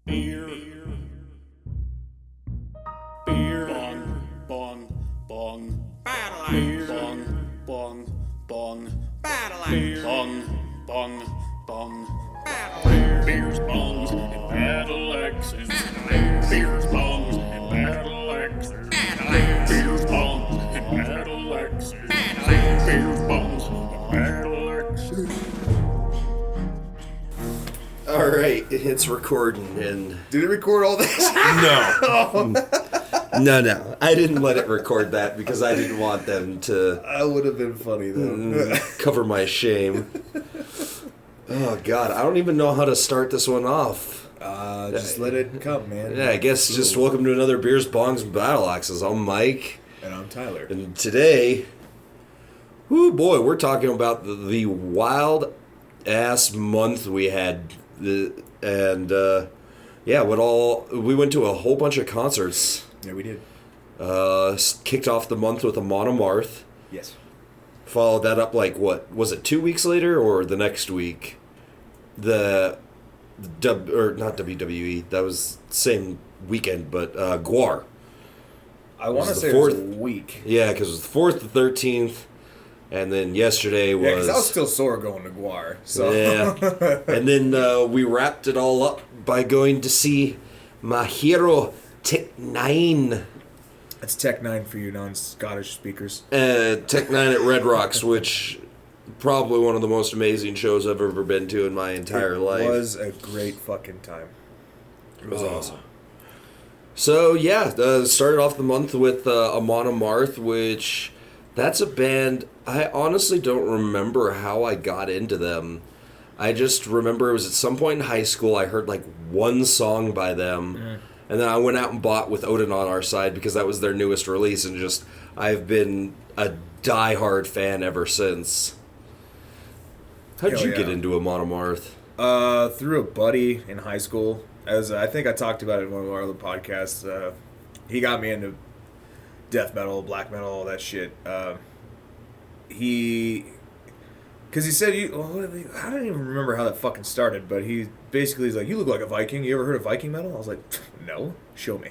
Beer. Beer. Bong. Bong. Bong. Battle Beer. axe. Bong. Bong. Bong. Battle axe. Beer. Bong. Bong. Bong. Battle axe. Beers, bongs, and battle axes. Beers, bongs, and battle axes. Battle axe. Beers, bongs, and battle axes. Battle axe. Beers, bongs, and battle axes. All right, it's recording, and Did it record all this? no, I didn't let it record that because I didn't want them to That would have been funny, though. cover my shame. Oh God, I don't even know how to start this one off. Just let it come, man. Yeah, I guess just welcome to another Beers, Bongs, and Battle Axes. I'm Mike, And I'm Tyler. and today, whoo boy, we're talking about the wild ass month we had. We went to a whole bunch of concerts. Yeah, we did. Kicked off the month with a Monomarth. Yes. Followed that up, like, what was it, 2 weeks later or the next week? Not WWE, that was same weekend, but Guar. I want to the say it was a fourth. week. Yeah, because it was the 4th, the 13th, and then yesterday Yeah, was... because I was still sore going to Guar. So. Yeah. And then we wrapped it all up by going to see my hero, Tech 9. That's Tech 9 for you non-Scottish speakers. Tech 9 at Red Rocks, which probably one of the most amazing shows I've ever been to in my entire life. It was a great fucking time. It was awesome. So yeah, started off the month with Amon Amarth, which that's a band I honestly don't remember how I got into them. I just remember it was at some point in high school I heard like one song by them, and then I went out and bought With Odin on Our Side because that was their newest release, and just I've been a diehard fan ever since. How did Hell you get yeah. into Amon Amarth? Through a buddy in high school. As I think I talked about it in one of our other podcasts. He got me into death metal, black metal, all that shit. Because he said, I don't even remember how that fucking started, but he basically is like, you look like a Viking. You ever heard of Viking metal? I was like, no, show me.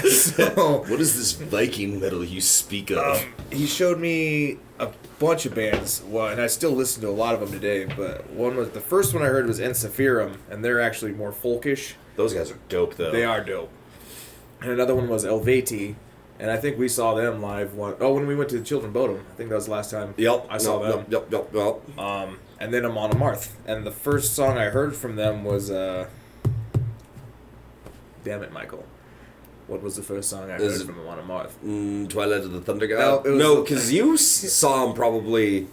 So What is this Viking metal you speak of? he showed me a bunch of bands, and I still listen to a lot of them today, but the first one I heard was Ensephirum, and they're actually more folkish. Those guys are dope, though. They are dope. And another one was Elvati, and I think we saw them live when we went to Children Bodom. I think that was the last time I saw them. Yep. And then Amon Amarth. And the first song I heard from them was, damn it, Michael. What was the first song I heard from Amon Amarth? Twilight of the Thunder God? No, it was No, because you saw him probably...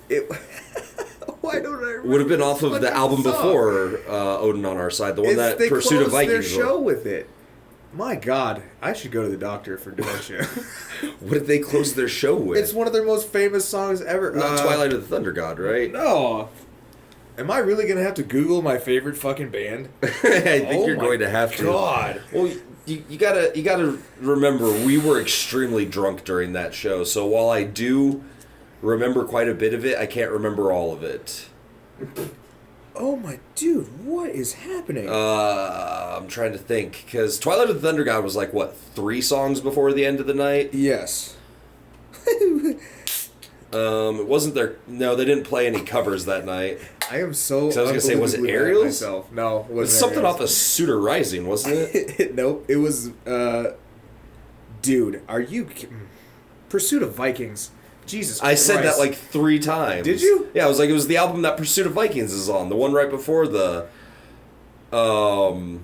Why don't I remember? Would have been off of the fucking album song? before Odin on Our Side, the one that They Pursuit of closed their Vikings show wrote. with it. My God, I should go to the doctor for dementia. What did they close their show with? It's one of their most famous songs ever. Not Twilight of the Thunder God, right? No. Am I really gonna have to Google my favorite fucking band? I think Oh you're my going to have to. God. Well, you gotta remember, we were extremely drunk during that show, so while I do remember quite a bit of it, I can't remember all of it. Oh my dude, what is happening? I'm trying to think, because Twilight of the Thunder God was like, what, 3 songs before the end of the night? Yes. It wasn't their... No, they didn't play any covers that night. I am so. I was gonna say, was it unbelievably mad at Aerials? myself. No, it It's wasn't. something Aerials. off of Suitor Rising, wasn't it? Nope, it was. Dude, are you? Pursuit of Vikings. Jesus I Christ. said that like 3 times. Did you? Yeah, I was like, it was the album that Pursuit of Vikings is on. The one right before the one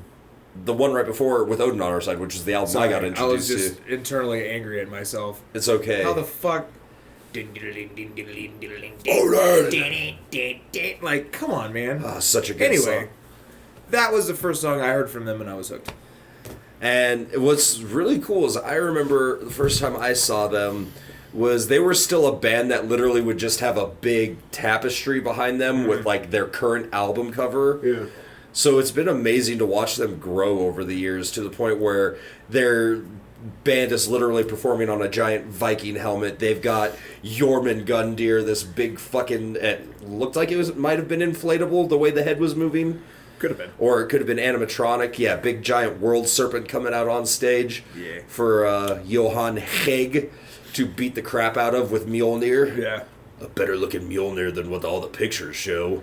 right before With Odin on Our Side, which is the album I got I introduced was just to. internally angry at myself. It's okay. How the fuck? Like, come on, man. Such a good Anyway, song. that was the first song I heard from them, and I was hooked. And what's really cool is I remember the first time I saw them was they were still a band that literally would just have a big tapestry behind them with like their current album cover. Yeah. So it's been amazing to watch them grow over the years to the point where their band is literally performing on a giant Viking helmet. They've got Jormungandr, this big fucking... It looked like it might have been inflatable the way the head was moving. Could have been. Or it could have been animatronic. Yeah, big giant world serpent coming out on stage for Johann Heg to beat the crap out of with Mjolnir. Yeah. A better looking Mjolnir than what all the pictures show.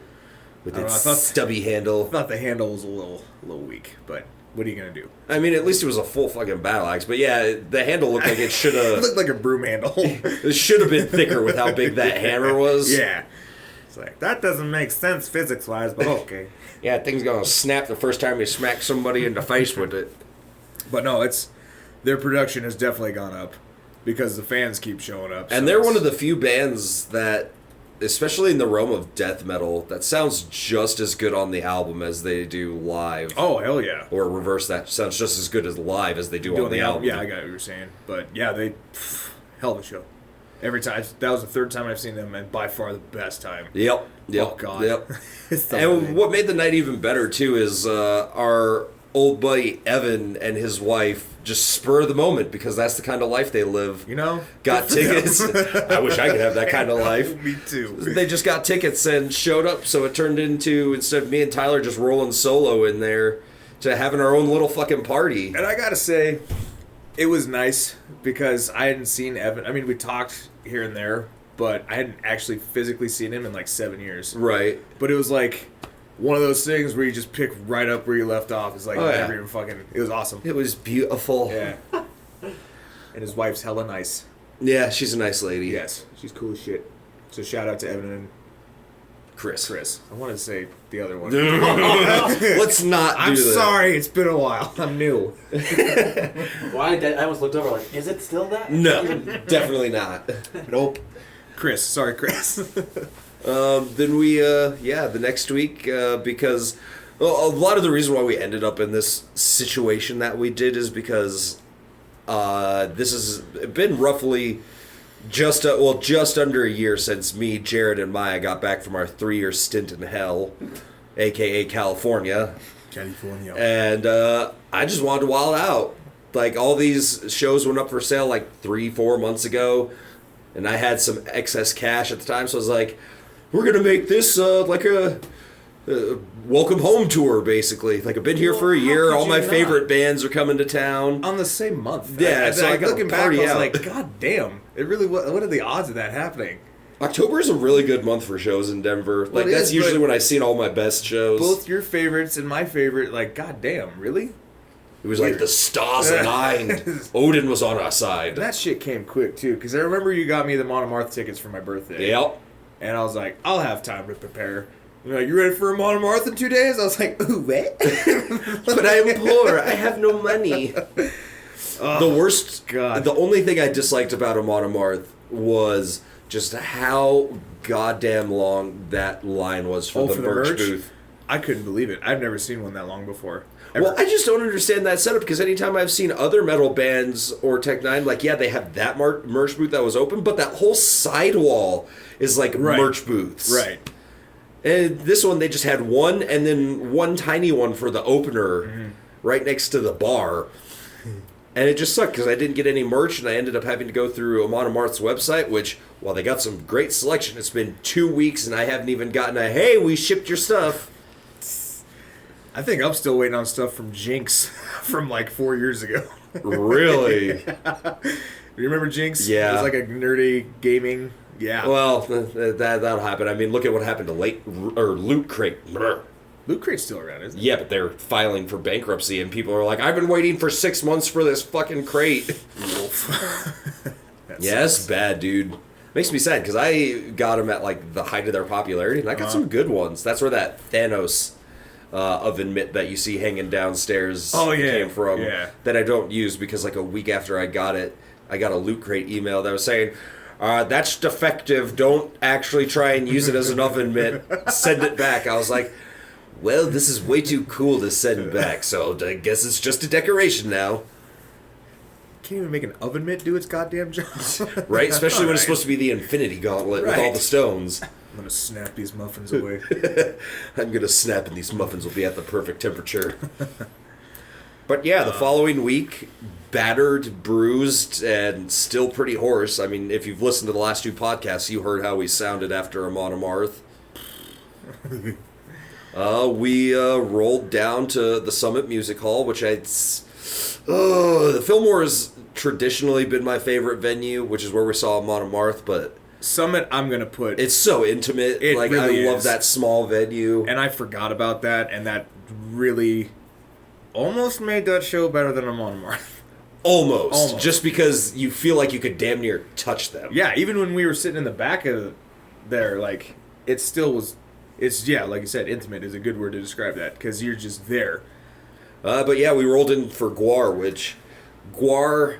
With its I thought- stubby handle. I thought the handle was a little weak, but what are you going to do? I mean, at least it was a full fucking battle axe. But yeah, the handle looked like it should It have... looked like a broom handle. It should have been thicker with how big that hammer was. Yeah. It's like, that doesn't make sense physics-wise, but okay. Yeah, thing's gonna snap the first time you smack somebody in the face with it. But no, their production has definitely gone up because the fans keep showing up. And they're one of the few bands that, especially in the realm of death metal, that sounds just as good on the album as they do live. Oh, hell yeah. Or reverse that, sounds just as good as live as they do on the album. Yeah, I got what you're saying. But yeah, hell of a show. Every time. That was the third time I've seen them, and by far the best time. Yep. Oh, God. Yep. It's so And funny. what made the night even better, too, is our old buddy Evan and his wife just spur of the moment, because that's the kind of life they live. You know? Got good tickets. for them. I wish I could have that kind of life. Me too. They just got tickets and showed up, so it turned into, instead of me and Tyler just rolling solo in there, to having our own little fucking party. And I gotta say, it was nice because I hadn't seen Evan. I mean, we talked here and there, but I hadn't actually physically seen him in like 7 years. Right. But it was like one of those things where you just pick right up where you left off. It's like never even fucking. It was awesome. It was beautiful. Yeah. And his wife's hella nice. Yeah, she's a nice lady. Yes, she's cool as shit. So shout out to Evan and Chris. I wanted to say the other one. Let's not do I'm that. sorry, it's been a while. I'm new. Why? I almost looked over like, is it still that? No, definitely not. Nope. Chris. Sorry, Chris. Then we, the next week, because a lot of the reason why we ended up in this situation that we did is because this has been roughly just under a year since me, Jared, and Maya got back from our 3-year stint in hell, aka California. California. And I just wanted to wild out. Like, all these shows went up for sale like 3-4 months ago, and I had some excess cash at the time, so I was like, we're gonna make this like a welcome home tour, basically. Like, I've been here for a year, all my favorite bands are coming to town. On the same month. Yeah, so I gotta looking back, I party was out. like, God damn. It really, what are the odds of that happening? October is a really good month for shows in Denver. Like, it that's is, usually but when I seen all my best shows. Both your favorites and my favorite, like, God damn, really? It was like the stars aligned. Odin was on our side. That shit came quick, too, because I remember you got me the Monomarth tickets for my birthday. Yep. And I was like, I'll have time to prepare. You're like, you ready for a Monomarth in 2 days? I was like, ooh, what? But I am poor. I have no money. The worst. God. The only thing I disliked about a Monomarth was just how goddamn long that line was for the merch booth. I couldn't believe it. I've never seen one that long before. Well, I just don't understand that setup, because anytime I've seen other metal bands or Tech Nine, like, yeah, they have that merch booth that was open, but that whole sidewall is like merch booths. Right. And this one, they just had one, and then one tiny one for the opener right next to the bar. And it just sucked because I didn't get any merch, and I ended up having to go through Amon Amarth's website, which, while they got some great selection, it's been 2 weeks, and I haven't even gotten a, hey, we shipped your stuff. I think I'm still waiting on stuff from Jinx from like 4 years ago. Really? You remember Jinx? Yeah. It was like a nerdy gaming. Yeah. Well, that'll happen. I mean, look at what happened to Loot Crate. Loot Crate's still around, isn't it? Yeah, but they're filing for bankruptcy, and people are like, I've been waiting for 6 months for this fucking crate. Yeah, it's bad, dude. Makes me sad, because I got them at like the height of their popularity, and I got some good ones. That's where that Thanos oven mitt that you see hanging downstairs came from. Yeah. That I don't use, because like a week after I got it, I got a Loot Crate email that was saying, that's defective. Don't actually try and use it as an oven mitt. Send it back. I was like, well, this is way too cool to send back, so I guess it's just a decoration now. Can't even make an oven mitt do its goddamn job. Right? Especially when it's supposed to be the Infinity Gauntlet with all the stones. I'm gonna snap these muffins away. I'm going to snap, and these muffins will be at the perfect temperature. But yeah, the following week, battered, bruised, and still pretty hoarse. I mean, if you've listened to the last 2 podcasts, you heard how we sounded after Amon Amarth. We rolled down to the Summit Music Hall, which the Fillmore has traditionally been my favorite venue, which is where we saw Amon Amarth, but Summit, I'm gonna put. it's so intimate. It like really I love is. that small venue. And I forgot about that, and that really almost made that show better than Amon Amarth. Almost. Just because you feel like you could damn near touch them. Yeah, even when we were sitting in the back of there, like, it still was. It's, yeah, like you said, intimate is a good word to describe that, because you're just there. But yeah, we rolled in for Guar, which Guar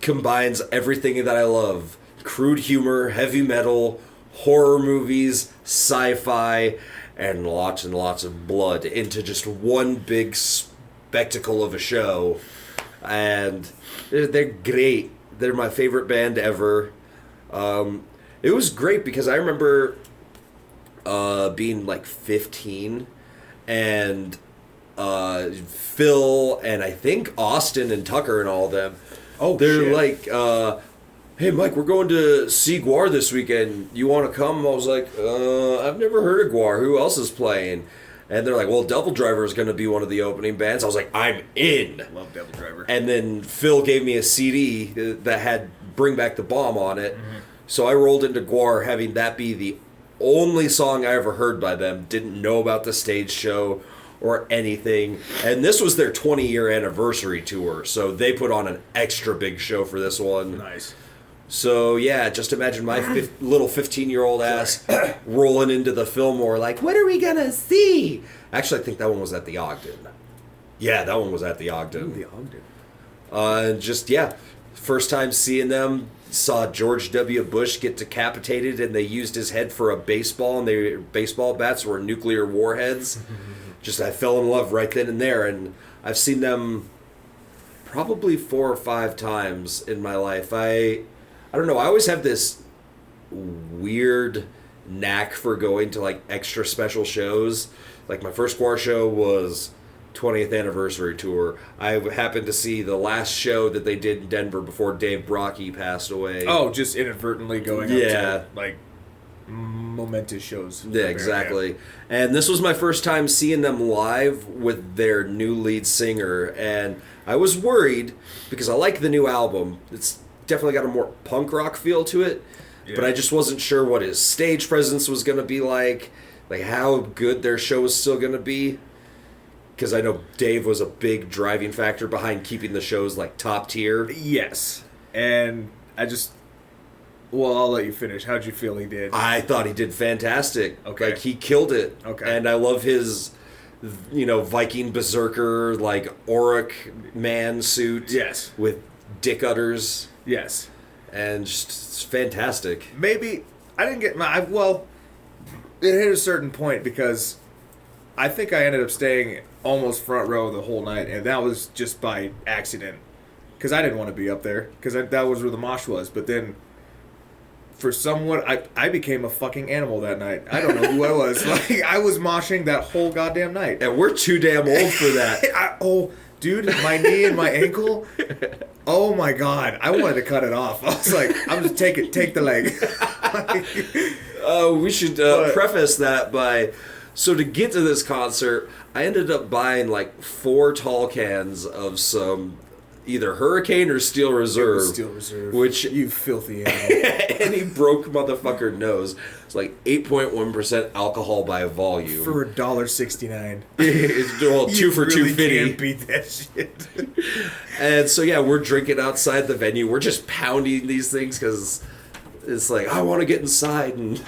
combines everything that I love. Crude humor, heavy metal, horror movies, sci-fi, and lots of blood into just one big spectacle of a show. And they're great. They're my favorite band ever. It was great because I remember being like 15 and Phil and I think Austin and Tucker and all of them. Oh, they're shit. like, hey, Mike, we're going to see Guar this weekend. You want to come? I was like, I've never heard of Guar. Who else is playing? And they're like, well, Devil Driver is going to be one of the opening bands. I was like, I'm in. Love Devil Driver. And then Phil gave me a CD that had Bring Back the Bomb on it. Mm-hmm. So I rolled into Guar having that be the only song I ever heard by them. Didn't know about the stage show or anything. And this was their 20-year anniversary tour. So they put on an extra big show for this one. Nice. So, yeah, just imagine my little 15-year-old ass rolling into the Fillmore like, what are we going to see? Actually, I think that one was at the Ogden. Yeah, that one was at the Ogden. The Ogden. And just, yeah, first time seeing them, saw George W. Bush get decapitated, and they used his head for a baseball, and their baseball bats were nuclear warheads. Just, I fell in love right then and there, and I've seen them probably 4 or 5 times in my life. I don't know, I always have this weird knack for going to, like, extra special shows. Like, my first Guar show was 20th anniversary tour. I happened to see the last show that they did in Denver before Dave Brocky passed away. Oh, just inadvertently going up to, like, momentous shows. Yeah, exactly. And this was my first time seeing them live with their new lead singer, and I was worried because I like the new album. It's definitely got a more punk rock feel to it, but I just wasn't sure what his stage presence was going to be like how good their show was still going to be. Because I know Dave was a big driving factor behind keeping the shows like top tier. Yes. And well, I'll let you finish. How'd you feel he did? I thought he did fantastic. Okay. Like, he killed it. Okay. And I love his, Viking berserker, like, Auric man suit. Yes. With dick udders. Yes. And just, it's fantastic. Maybe, I didn't get well, it hit a certain point because I think I ended up staying almost front row the whole night, and that was just by accident. Because I didn't want to be up there, because that was where the mosh was. But then, for someone, I became a fucking animal that night. I don't know who I was. Like, I was moshing that whole goddamn night. And we're too damn old for that. Dude, my knee and my ankle. Oh my god, I wanted to cut it off. I was like, I'm just take the leg. We should preface that by, so to get to this concert, I ended up buying like 4 tall cans of some either Hurricane or Steel Reserve. Steel Reserve. Which, you filthy animal. and he broke motherfucker nose. It's like 8.1% alcohol by volume. For $1.69. It's, well, 2 for really $2.50. Can't beat that shit. And so yeah, we're drinking outside the venue. We're just pounding these things because it's like, I want to get inside and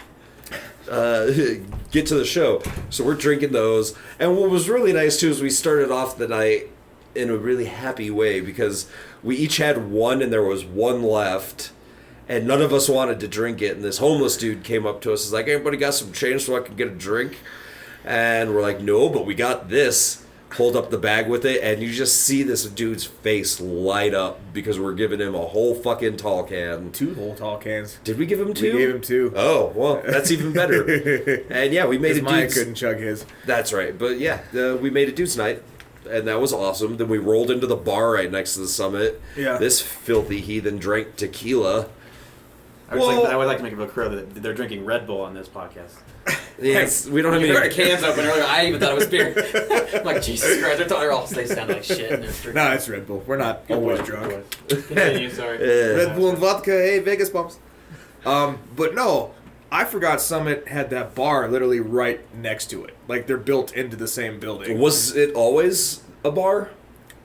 get to the show. So we're drinking those. And what was really nice too is we started off the night in a really happy way because we each had one and there was one left. And none of us wanted to drink it. And this homeless dude came up to us. He's like, anybody got some change so I can get a drink? And we're like, no, but we got this. Hold up the bag with it. And you just see this dude's face light up because we're giving him a whole fucking tall can. 2 whole tall cans. Did we give him 2? We gave him 2. Oh, well, that's even better. And yeah, we made it Mike dude's... couldn't chug his. That's right. But yeah, we made it dude's night. And that was awesome. Then we rolled into the bar right next to the Summit. Yeah. This filthy heathen drank tequila. I would like to make a book crow that they're drinking Red Bull on this podcast. Yes, we don't have You any. heard cans open earlier. I even thought it was beer. I'm like, Jesus Christ, they're telling her all they sound like shit. And they're drinking. No, it's Red Bull. We're not always drunk. Continue, sorry. Red Bull and vodka. Hey, Vegas bumps. But no, I forgot Summit had that bar literally right next to it. Like they're built into the same building. Was it always a bar?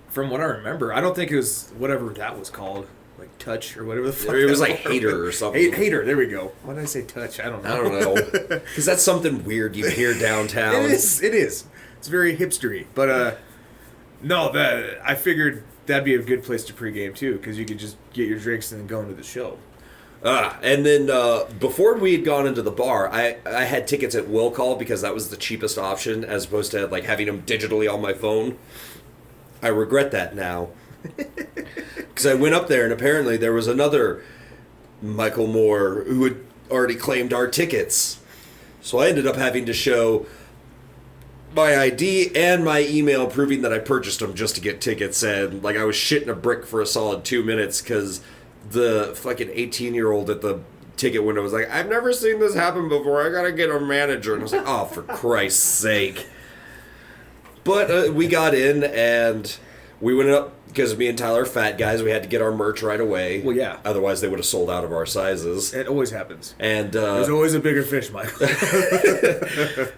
From what I remember, I don't think it was whatever that was called, like Touch or whatever the fuck. It was that like bar Hater was. or something. Hater. There we go. Why did I say Touch? I don't know. I don't know. Because that's something weird you hear downtown. It is. It is. It's very hipstery. But no, I figured that'd be a good place to pregame too, because you could just get your drinks and then go into the show. And then before we had gone into the bar, I had tickets at Will Call because that was the cheapest option as opposed to like having them digitally on my phone. I regret that now. Because I went up there and apparently there was another Michael Moore who had already claimed our tickets. So I ended up having to show my ID and my email proving that I purchased them just to get tickets. And like I was shitting a brick for a solid 2 minutes because the fucking 18-year-old at the ticket window was like, I've never seen this happen before. I gotta get a manager. And I was like, oh, for Christ's sake. But we got in and we went up because me and Tyler are fat guys. We had to get our merch right away. Well, yeah. Otherwise, they would have sold out of our sizes. It always happens. And There's always a bigger fish, Michael.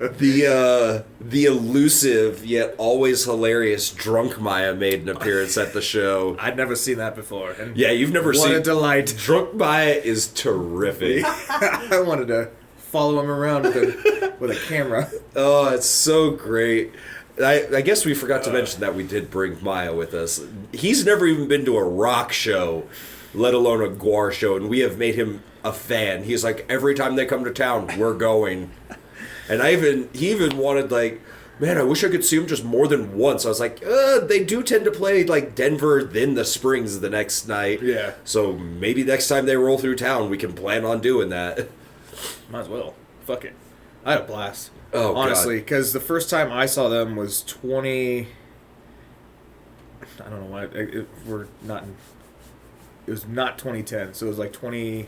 the elusive yet always hilarious Drunk Maya made an appearance at the show. I'd never seen that before. And Yeah, you've never seen. What a delight. Drunk Maya is terrific. I wanted to follow him around with a camera. Oh, it's so great. I guess we forgot to mention that we did bring Maya with us. He's never even been to a rock show, let alone a Guar show, and we have made him a fan. He's like, every time they come to town, we're going. And he even wanted like, man, I wish I could see him just more than once. I was like, they do tend to play like Denver, then the Springs the next night. Yeah. So maybe next time they roll through town, we can plan on doing that. Might as well. Fuck it. I had a blast. Oh, honestly, because the first time I saw them was 20. I don't know why we're not. It was not 2010, so it was like 20.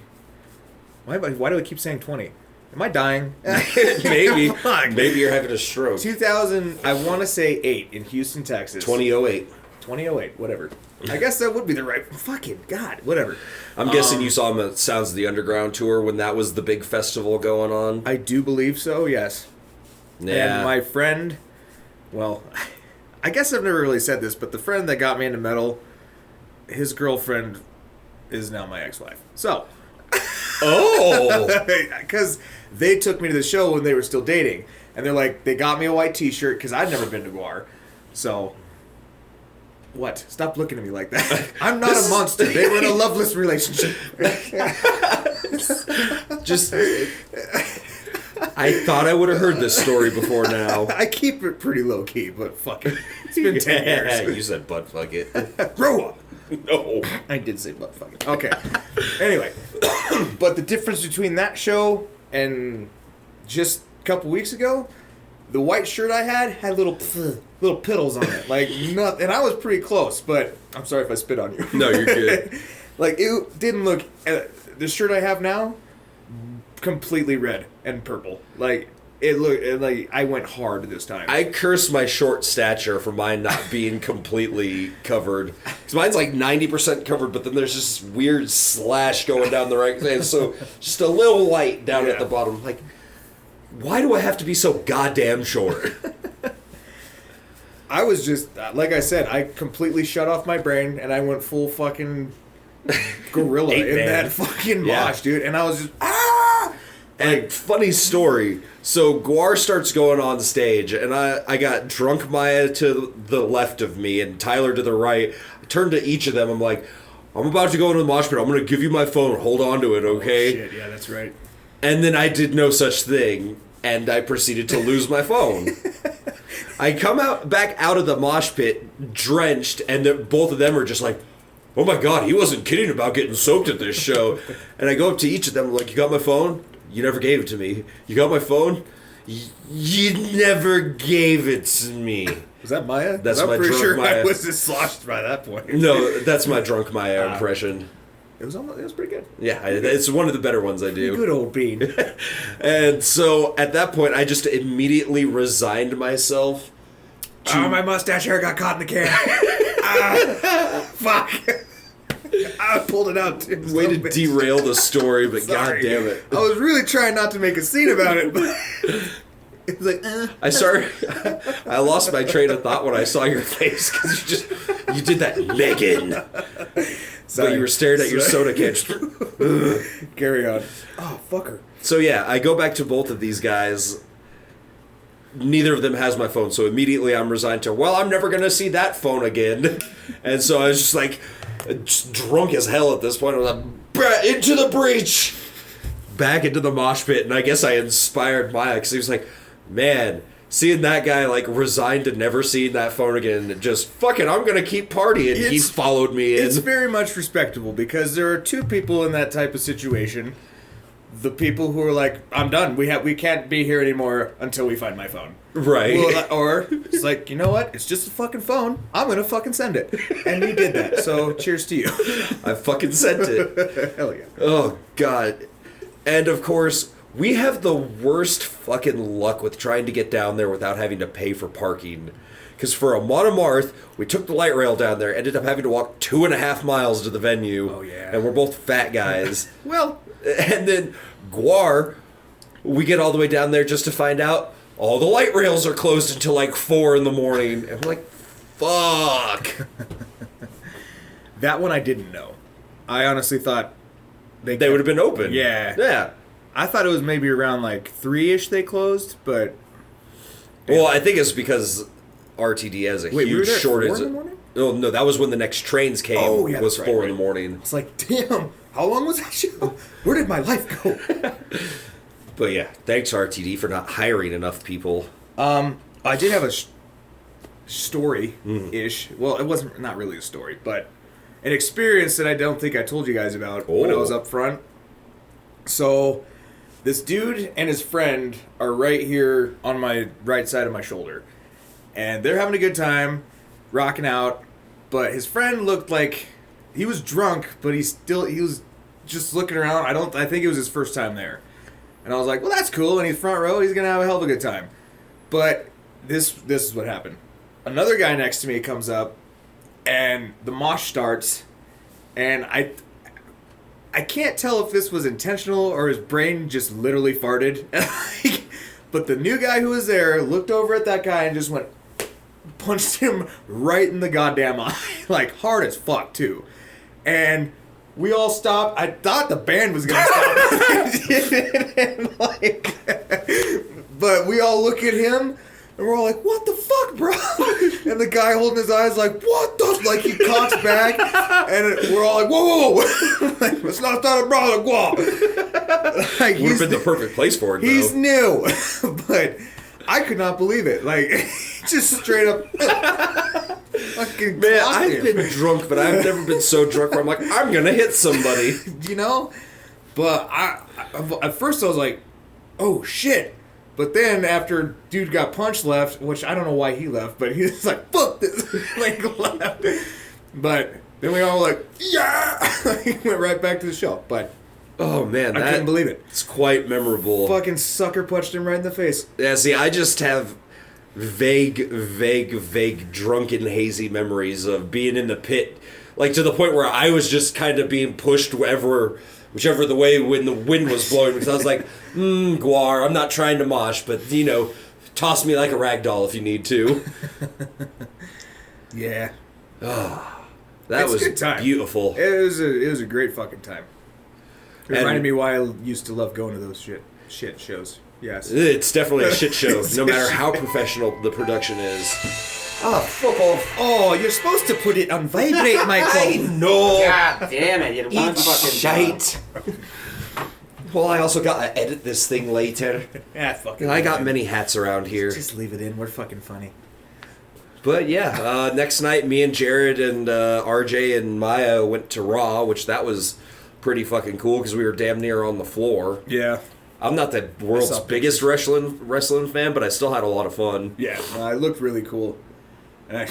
Why do I keep saying 20? Am I dying? Maybe. Fuck. Maybe you're having a stroke. 2000. I want to say 8 in Houston, Texas. 2008. 2008. Whatever. I guess that would be the right. Fucking God. Whatever. I'm guessing you saw him at Sounds of the Underground tour when that was the big festival going on. I do believe so. Yes. Yeah. And my friend, well, I guess I've never really said this, but the friend that got me into metal, his girlfriend is now my ex-wife. So. Oh! Because they took me to the show when they were still dating. And they're like, they got me a white t-shirt because I'd never been to Guar. So. What? Stop looking at me like that. I'm not a monster. They were in a loveless relationship. Just. I thought I would have heard this story before now. I keep it pretty low key, but fuck it. It's been 10 years. You said butt fuck it. Grow up. No. I did say butt fuck it. Okay. Anyway, but the difference between that show and just a couple weeks ago, the white shirt I had little piddles on it, like nothing. And I was pretty close, but I'm sorry if I spit on you. No, you're good. Like it didn't look. The shirt I have now, completely red and purple. Like it looked like I went hard this time. I curse my short stature for mine not being completely covered. Because mine's like 90% covered, but then there's this weird slash going down the right side. So just a little light down at the bottom. Like, why do I have to be so goddamn short? I was just, like I said, I completely shut off my brain and I went full fucking gorilla in that fucking mosh, dude. And I was just, And funny story. So Guar starts going on stage, and I got Drunk Maya to the left of me and Tyler to the right. I turned to each of them. I'm like, I'm about to go into the mosh pit. I'm going to give you my phone. Hold on to it, okay? Oh, shit, yeah, that's right. And then I did no such thing, and I proceeded to lose my phone. I come back out of the mosh pit drenched, and both of them are just like, oh my God, he wasn't kidding about getting soaked at this show. And I go up to each of them, like, you got my phone? You never gave it to me. You got my phone? You never gave it to me. Was that Maya? That's I'm my pretty Drunk sure Maya. I was just sloshed by that point. No, that's my Drunk Maya impression. It was pretty good. Yeah, it's one of the better ones I do. Good old Bean. And so at that point, I just immediately resigned myself. My mustache hair got caught in the can. Fuck. I pulled it out. Too, Way to derail the story, but Sorry. god damn it. I was really trying not to make a scene about it, but it's like, I lost my train of thought when I saw your face because you did that Megan. But you were staring at your soda can. Carry on. Oh, fucker. So yeah, I go back to both of these guys. Neither of them has my phone, so immediately I'm resigned to, well, I'm never going to see that phone again. And so I was just like, just drunk as hell at this point. I was like, into the breach! Back into the mosh pit, and I guess I inspired Maya, because he was like, man, seeing that guy, like, resigned to never seeing that phone again, and just, fuck it, I'm going to keep partying. He followed me in. It's very much respectable, because there are two people in that type of situation. The people who are like, I'm done. We can't be here anymore until we find my phone. Right. Well, or it's like, you know what? It's just a fucking phone. I'm gonna fucking send it. And you did that. So cheers to you. I fucking sent it. Hell yeah. Oh, God. And, of course, we have the worst fucking luck with trying to get down there without having to pay for parking. Because for a Monomarth, we took the light rail down there, ended up having to walk 2.5 miles to the venue. Oh, yeah. And we're both fat guys. Well, And then Guar, we get all the way down there just to find out all the light rails are closed until like 4 in the morning. And we're like, fuck. that one I didn't know. I honestly thought They would have been open. Yeah. Yeah. I thought it was maybe around like 3-ish they closed, but Well, I think it's because RTD has a Wait, we were huge there at shortage. 4 in the morning? Oh, no, that was when the next trains came. Oh, yeah, was that's right, 4 in the morning. it's like, damn, how long was that show? Where did my life go? But yeah, thanks RTD for not hiring enough people. I did have a story-ish. Well, it wasn't not really a story, but an experience that I don't think I told you guys about when I was up front. So, this dude and his friend are right here on my right side of my shoulder. And they're having a good time, rocking out. But his friend looked like he was drunk, but he was just looking around. I think it was his first time there. And I was like, well, that's cool. And he's front row. He's going to have a hell of a good time. But this is what happened. Another guy next to me comes up, and the mosh starts. And I can't tell if this was intentional or his brain just literally farted. But the new guy who was there looked over at that guy and just punched him right in the goddamn eye. Like, hard as fuck, too. And we all stopped. I thought the band was going to stop. And but we all look at him, and we're all like, what the fuck, bro? And the guy holding his eyes like, what the? Like, he cocks back, and we're all like, whoa, whoa, whoa. Like, it's not a brother, whoa. Like, Would have been the perfect place for it, he's though. new. But I could not believe it. Like, just straight up. Fucking Man, clocked I've him. been drunk, but I've never been so drunk where I'm like, I'm going to hit somebody. You know? But at first I was like, oh shit. But then after dude got punched left, which I don't know why he left, but he was like, fuck this. Like, left. But then we all like, yeah. He went right back to the show. But Oh, man. I couldn't believe it. It's quite memorable. Fucking sucker punched him right in the face. Yeah, see, I just have vague, drunken, hazy memories of being in the pit. Like, to the point where I was just kind of being pushed whichever the way when the wind was blowing. Because I was like, Guar, I'm not trying to mosh, but, toss me like a rag doll if you need to. Yeah. That It's was a good time. beautiful. It was a great fucking time. It reminded me why I used to love going to those shit shows. Yes. It's definitely a shit show, It's no a matter shit how professional the production is. Ah, fuck off. Oh, you're supposed to put it on vibrate, Michael. No! God damn it! You had one Eat fucking shite! Well, I also got to edit this thing later. Ah, fucking. I got many hats around here. Just leave it in. We're fucking funny. But yeah, next night, me and Jared and RJ and Maya went to Raw, which that was pretty fucking cool because we were damn near on the floor. Yeah. I'm not the world's saw biggest wrestling fan, but I still had a lot of fun. Yeah. It looked really cool. And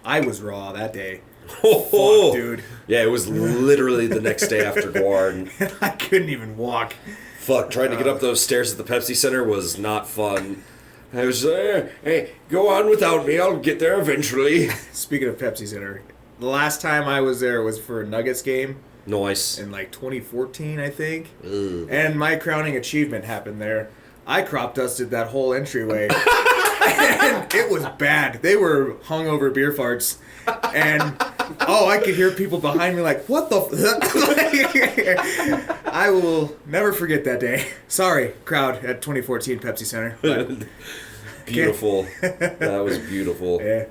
I was raw that day. Oh, dude. Yeah, it was literally the next day after Guard. I couldn't even walk. Fuck, trying to get up those stairs at the Pepsi Center was not fun. I was, hey, go on without me. I'll get there eventually. Speaking of Pepsi Center, the last time I was there was for a Nuggets game Nice. in like 2014, I think. Ugh. And my crowning achievement happened there. I crop dusted that whole entryway. And it was bad. They were hungover beer farts. And, I could hear people behind me like, what the I will never forget that day. Sorry, crowd at 2014 Pepsi Center. But, Beautiful. That was beautiful. yeah.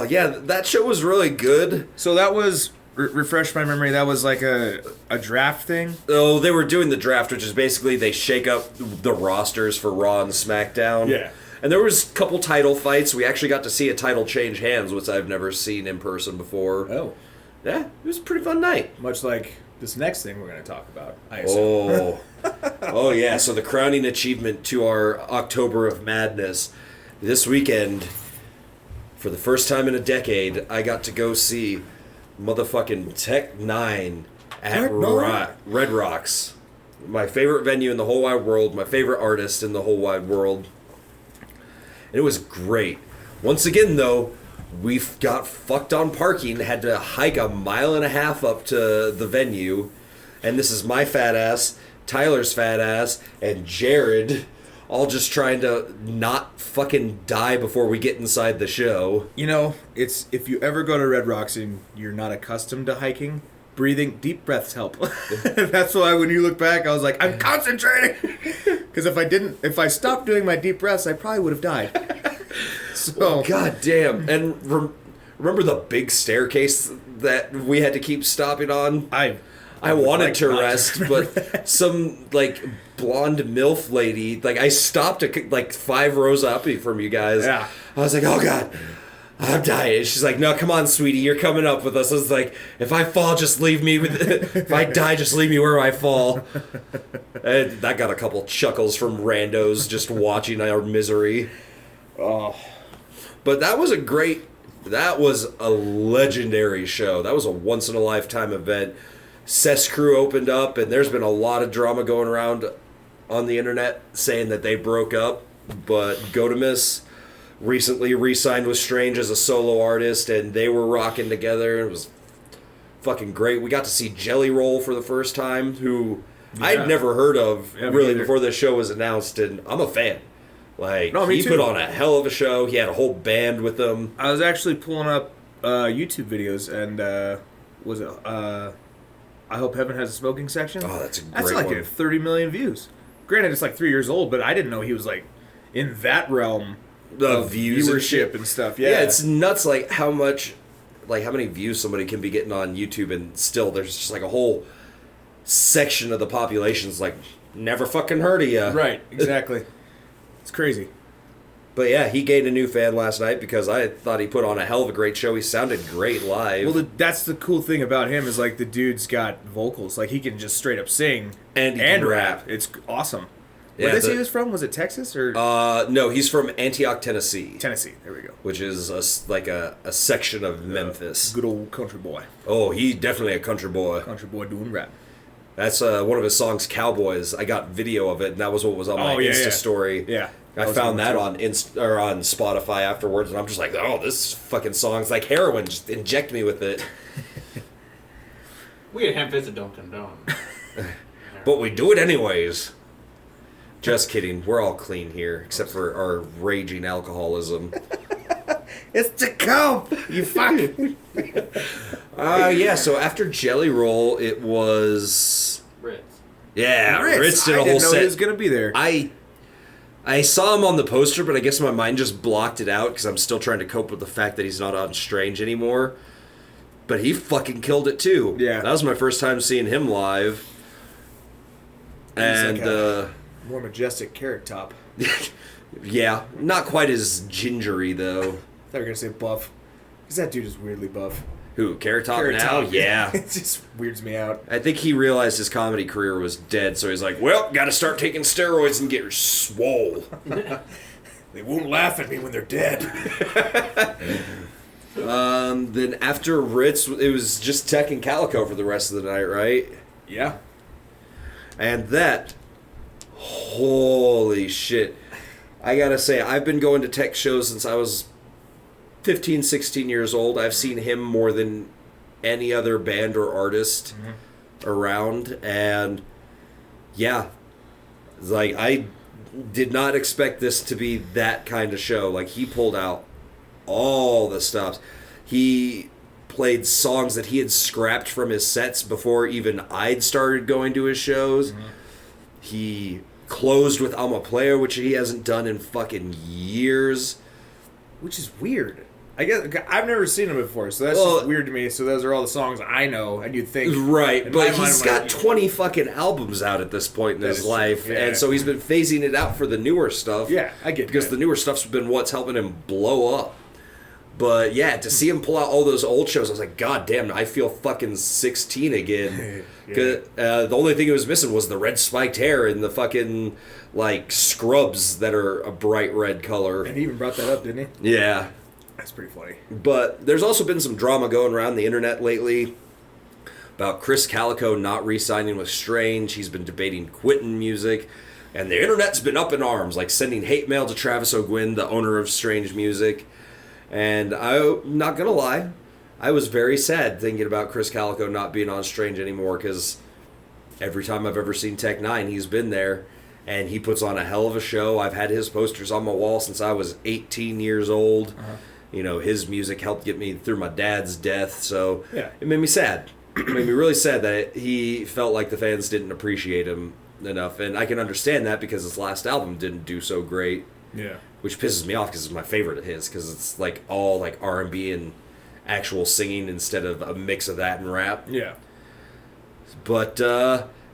Yeah, that show was really good. So that was, refresh my memory, that was like a draft thing? Oh, they were doing the draft, which is basically they shake up the rosters for Raw and SmackDown. Yeah. And there was a couple title fights. We actually got to see a title change hands, which I've never seen in person before. Oh. Yeah, it was a pretty fun night. Much like this next thing we're going to talk about, I assume. Oh yeah, so the crowning achievement to our October of Madness. This weekend, for the first time in a decade, I got to go see motherfucking Tech 9 at Tech 9? Red Rocks. My favorite venue in the whole wide world, my favorite artist in the whole wide world. And it was great. Once again, though, we got fucked on parking, had to hike a mile and a half up to the venue. And this is my fat ass, Tyler's fat ass, and Jared all just trying to not fucking die before we get inside the show. You know, it's if you ever go to Red Rocks and you're not accustomed to hiking, breathing, deep breaths help. That's why when you look back, I was like, I'm concentrating. Because if I stopped doing my deep breaths, I probably would have died. So, God damn. And remember the big staircase that we had to keep stopping on? I wanted like to not to rest, remember but some, like, blonde MILF lady, like, I stopped, like, 5 rows up from you guys. Yeah. I was like, oh, God, I'm dying. She's like, no, come on, sweetie, you're coming up with us. I was like, if I fall, just leave me with if I die, just leave me where I fall. And that got a couple chuckles from randos just watching our misery. oh, But that was a legendary show. That was a once-in-a-lifetime event. Cess Crew opened up, and there's been a lot of drama going around on the internet saying that they broke up. But Godamus recently re-signed with Strange as a solo artist, and they were rocking together. It was fucking great. We got to see Jelly Roll for the first time, who I'd never heard of really before this show was announced, and I'm a fan. Like, No, me he too. put on a hell of a show. He had a whole band with him. I was actually pulling up YouTube videos, and was it I Hope Heaven Has a Smoking Section? Oh, that's a great That's like one. at 30 million views. Granted, it's like 3 years old, but I didn't know he was like in that realm The of views and viewership shit. and stuff. Yeah, it's nuts. Like how many views somebody can be getting on YouTube, and still there's just like a whole section of the population's like never fucking heard of you. right, exactly. It's crazy. But yeah, he gained a new fan last night because I thought he put on a hell of a great show. He sounded great live. Well, that's the cool thing about him is like the dude's got vocals. Like he can just straight up sing And he can rap. It's awesome. Yeah, Where did they say he was from? Was it Texas or no, he's from Antioch, Tennessee, Tennessee? There we go. which is a section of Memphis. Good old country boy. Oh, he's definitely a country boy. Country boy doing rap. That's one of his songs, Cowboys. I got video of it, and that was what was on my Insta story. Yeah. I found that on on Spotify afterwards, and I'm just like, oh, this fucking song's like heroin. Just inject me with it. We at Ham-Fisted don't condone. But we do it anyways. Just kidding. We're all clean here, except for our raging alcoholism. It's the cope, you fuck. Yeah, so after Jelly Roll, it was... Ritz. Yeah, Ritz did a I whole didn't know set. he was gonna be there. I saw him on the poster, but I guess my mind just blocked it out because I'm still trying to cope with the fact that he's not on Strange anymore. But he fucking killed it too. Yeah. That was my first time seeing him live. And like a more majestic carrot top. yeah, not quite as gingery though. I thought you were gonna say buff, because that dude is weirdly buff. Who, Carrot Top Carrot now? Top. Yeah. It just weirds me out. I think he realized his comedy career was dead, so he's like, well, gotta start taking steroids and get swole. They won't laugh at me when they're dead. Then after Ritz, it was just Tech and Calico for the rest of the night, right? Yeah. And that, holy shit. I gotta say, I've been going to Tech shows since I was 15, 16 years old. I've seen him more than any other band or artist around. And yeah, like I did not expect this to be that kind of show. Like he pulled out all the stops. He played songs that he had scrapped from his sets before even I'd started going to his shows. He closed with I'm a Player, which he hasn't done in fucking years. Which is weird. I guess I've never seen him before, so that's just weird to me. So those are all the songs I know, and you'd think... Right, but he's got 20 fucking albums out at this point in his life, and so he's been phasing it out for the newer stuff. Yeah, I get because the newer stuff's been what's helping him blow up. But yeah, to see him pull out all those old shows, I was like, God damn, I feel fucking 16 again. The only thing it was missing was the red spiked hair and the fucking, like, scrubs that are a bright red color. And he even brought that up, didn't he? Yeah. That's pretty funny. But there's also been some drama going around the internet lately about Chris Calico not re-signing with Strange. He's been debating quitting music. And the internet's been up in arms, like sending hate mail to Travis O'Gwyn, the owner of Strange Music. And I'm not going to lie, I was very sad thinking about Chris Calico not being on Strange anymore, because every time I've ever seen Tech Nine, he's been there, and he puts on a hell of a show. I've had his posters on my wall since I was 18 years old. You know, his music helped get me through my dad's death, so it made me sad. It made me really sad that he felt like the fans didn't appreciate him enough, and I can understand that because his last album didn't do so great. Yeah. Which pisses me off because it's my favorite of his, because it's like all like R&B and actual singing instead of a mix of that and rap. Yeah. But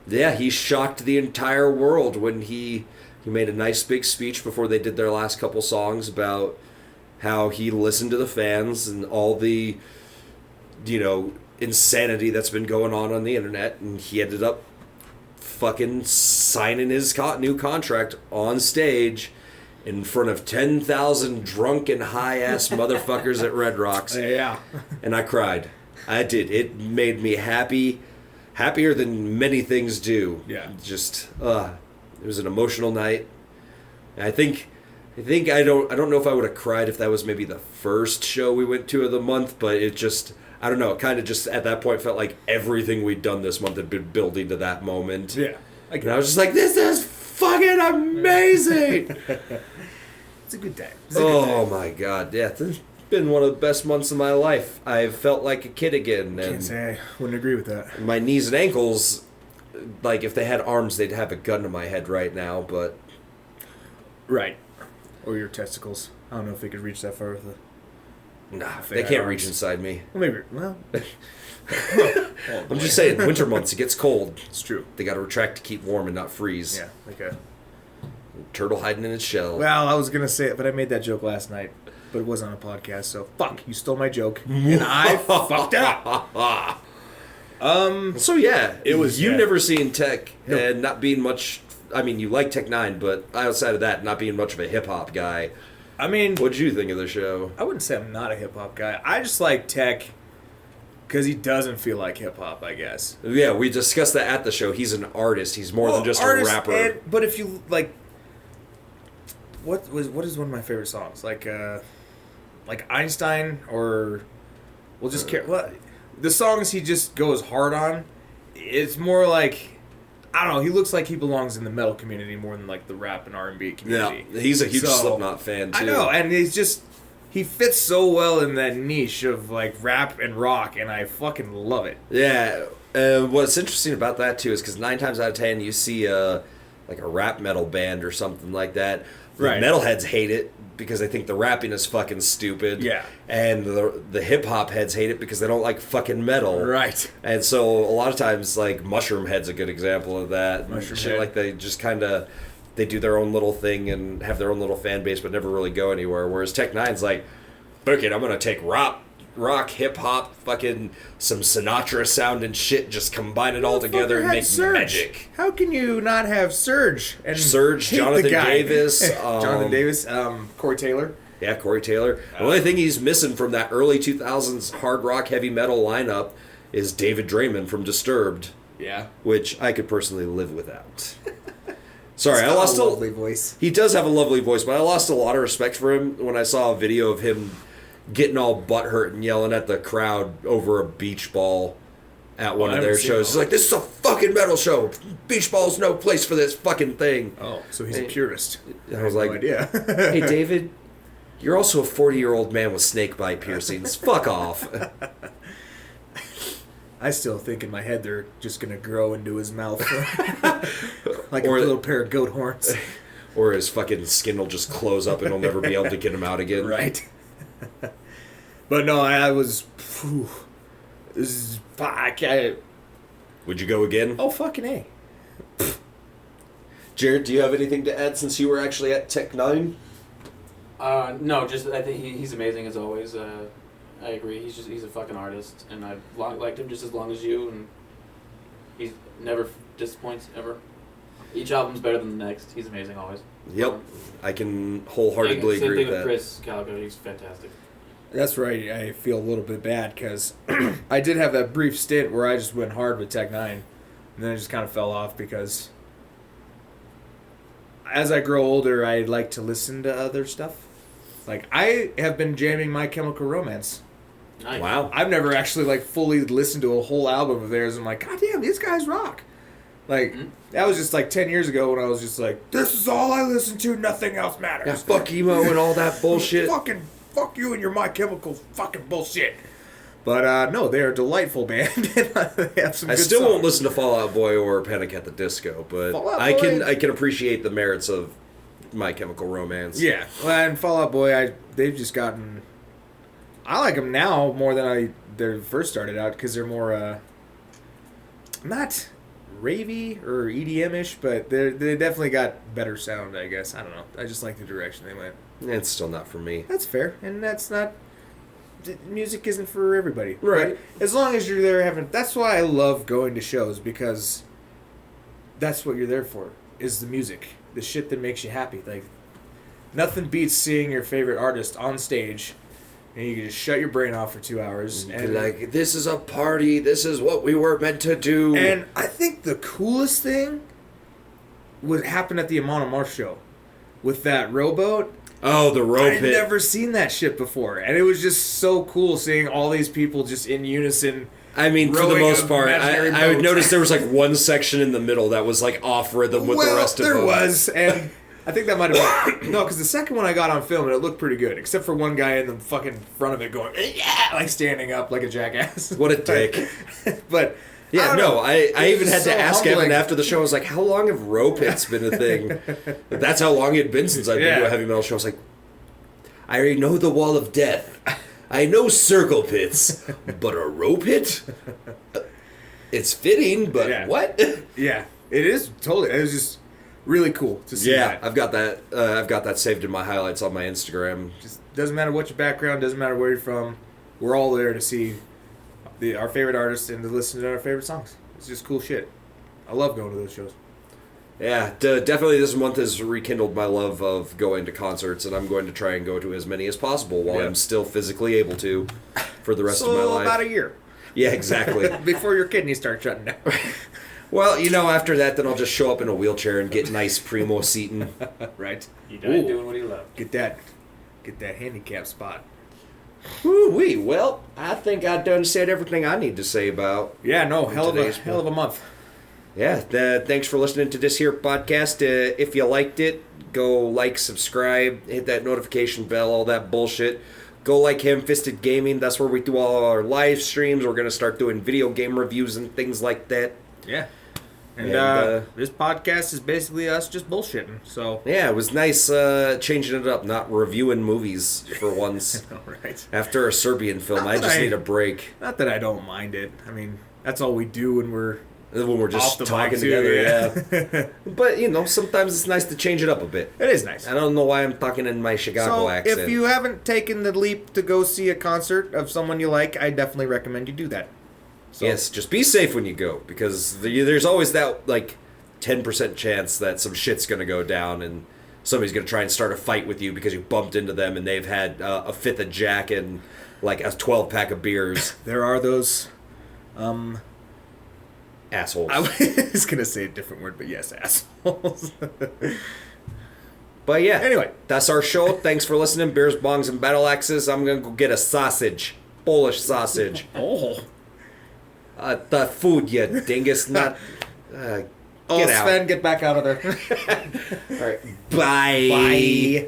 yeah, he shocked the entire world when he made a nice big speech before they did their last couple songs about how he listened to the fans and all the, you know, insanity that's been going on the internet, and he ended up fucking signing his new contract on stage in front of 10,000 drunken, high-ass motherfuckers at Red Rocks. Yeah. And I cried. I did. It made me happy. Happier than many things do. Yeah. Just, it was an emotional night. And I think I don't know if I would have cried if that was maybe the first show we went to of the month, but it just, I don't know, it kind of just at that point felt like everything we'd done this month had been building to that moment. Yeah. And I was just like, this is fucking amazing. It's a good day. My God. Yeah, it's been one of the best months of my life. I've felt like a kid again. Can't say I wouldn't agree with that. My knees and ankles, like if they had arms, they'd have a gun to my head right now, but... Right. Or your testicles. I don't know if they could reach that far with a... Nah, they can't reach inside me. Well, maybe. Well... I'm just saying, winter months, it gets cold. It's true. They got to retract to keep warm and not freeze. Yeah, like a... Turtle hiding in its shell. Well, I was going to say it, but I made that joke last night. But it wasn't on a podcast, so fuck, you stole my joke. And I fucked up. So yeah, it was... You never seen Tech, and not being much... I mean, you like Tech Nine, but outside of that, not being much of a hip-hop guy. I mean... What'd you think of the show? I wouldn't say I'm not a hip-hop guy. I just like Tech because he doesn't feel like hip-hop, I guess. Yeah, we discussed that at the show. He's an artist. He's more than just a rapper. But if you, like... What is one of my favorite songs? Like Einstein, or... We'll just care... Well, the songs he just goes hard on, it's more like... I don't know, he looks like he belongs in the metal community more than like the rap and R&B community. Yeah, he's a huge Slipknot fan too. I know, and he's just... He fits so well in that niche of like rap and rock, and I fucking love it. Yeah, what's interesting about that too is because 9 times out of 10 you see like a rap metal band or something like that. The metalheads hate it because they think the rapping is fucking stupid. Yeah. And the hip-hop heads hate it because they don't like fucking metal. Right. And so a lot of times, like, Mushroom Head's a good example of that. Mushroom Shit, Head. like, they just kind of... They do their own little thing and have their own little fan base but never really go anywhere. Whereas Tech Nine's like, fuck it, I'm going to take rock, hip-hop, fucking some Sinatra sound and shit, just combine it all together and make magic. How can you not have Surge? And Surge, hate Jonathan the guy? Davis. Jonathan Davis, Corey Taylor. Yeah, Corey Taylor. The only thing he's missing from that early 2000s hard rock heavy metal lineup is David Draymond from Disturbed, Yeah. which I could personally live without. Sorry, I He's got lost a lovely voice. He does have a lovely voice, but I lost a lot of respect for him when I saw a video of him getting all butthurt and yelling at the crowd over a beach ball at one I of their haven't seen shows. that. He's like, "This is a fucking metal show. Beach ball's no place for this fucking thing." Oh, so he's a purist. I was like, yeah. "Hey, David, you're also a 40-year-old man with snake bite piercings. Fuck off." I still think in my head they're just gonna grow into his mouth like Or- a little pair of goat horns. Or his fucking skin will just close up and he'll never be able to get him out again. Right. But no, I was. Phew, this is fuck. Would you go again? Oh fucking A. Jared, do you have anything to add since you were actually at Tech 9? No, just I think he's amazing as always. I agree. He's a fucking artist, and I've liked him just as long as you, and he's never disappoints ever. Each album's better than the next. He's amazing always. Yep. I can wholeheartedly Same agree thing with with that. Chris Calico. He's fantastic. That's right. I feel a little bit bad because I did have that brief stint where I just went hard with Tech 9, and then I just kind of fell off because as I grow older, I like to listen to other stuff. Like I have been jamming My Chemical Romance. Nice. Wow. I've never actually like fully listened to a whole album of theirs. I'm like, God damn, these guys rock. Like that was just like 10 years ago when I was just like, this is all I listen to. Nothing else matters. Yeah, fuck emo and all that bullshit. Fuck you and your My Chemical fucking bullshit. But no, they're a delightful band. They have some I good still songs. won't listen to Fall Out Boy or Panic at the Disco, but Fall Out I can Boy. appreciate the merits of My Chemical Romance. Yeah, well, and Fall Out Boy, they've just gotten. I like them now more than they first started out because they're more not ravey or EDM-ish, but they definitely got better sound. I guess I don't know. I just like the direction they went. It's still not for me. That's fair, and that's not. Music isn't for everybody, Right. As long as you're there having. That's why I love going to shows because that's what you're there for. Is the music, the shit that makes you happy. Like nothing beats seeing your favorite artist on stage, and you can just shut your brain off for 2 hours And be like, this is a party. This is what we were meant to do. And I think the coolest thing would happen at the Amon Amarth show with that rowboat. oh, the rope I'd hit. never seen that shit before, and it was just so cool seeing all these people just in unison. I mean, for the rowing most a part, imaginary I would boat. notice there was like one section in the middle that was like off rhythm with the rest of there them. was, and I think that might have been no, because the second one I got on film and it looked pretty good, except for one guy in the fucking front of it going yeah, like standing up like a jackass. What a dick. But Yeah, don't no, know. I It even was had so to ask humbling. Evan after the show. I was like, how long have rope hits been a thing? That's how long it had been since I'd been to Yeah. a heavy metal show. I was like, I already know the wall of death. I know circle pits, but a rope hit? It's fitting, but Yeah. what? Yeah, it is totally. It was just really cool to see Yeah, that. I've got that. I've got that saved in my highlights on my Instagram. Just doesn't matter what your background, doesn't matter where you're from. We're all there to see our favorite artists and to listen to our favorite songs. It's just cool shit. I love going to those shows. Yeah, definitely this month has rekindled my love of going to concerts, and I'm going to try and go to as many as possible while Yeah. I'm still physically able to for the rest of my life. about a year Yeah, exactly. before your kidneys start shutting down. Well, after that, then I'll just show up in a wheelchair and get nice primo seating. Right? You died Ooh. doing what he loved. Get that handicap spot. Woo-wee. Well, I think I've done said everything I need to say about. Yeah, no, hell Today's of a month. Yeah, thanks for listening to this here podcast. If you liked it, go like, subscribe, hit that notification bell, all that bullshit. Go like Ham-Fisted Gaming. That's where we do all our live streams. We're going to start doing video game reviews and things like that. Yeah. And, And, this podcast is basically us just bullshitting. So, Yeah, it was nice changing it up, not reviewing movies for once. all right. After a Serbian film, Not I that just I- need a break. Not that I don't mind it. I mean, that's all we do when we're When we're just off the talking mic, too, together, yeah. But, sometimes it's nice to change it up a bit. It is nice. I don't know why I'm talking in my Chicago So, accent. if you haven't taken the leap to go see a concert of someone you like, I definitely recommend you do that. So, Yes, just be safe when you go, because there's always that, 10% chance that some shit's going to go down, and somebody's going to try and start a fight with you because you bumped into them and they've had a fifth of Jack and like a 12-pack of beers. There are those Assholes. I was going to say a different word, but yes, assholes. But yeah, Anyway. that's our show. Thanks for listening. Beers, bongs, and battle axes. I'm going to go get a sausage. Polish sausage. Oh. The food, you dingus nut. Get out. Sven, get back out of there. All right. Bye. Bye.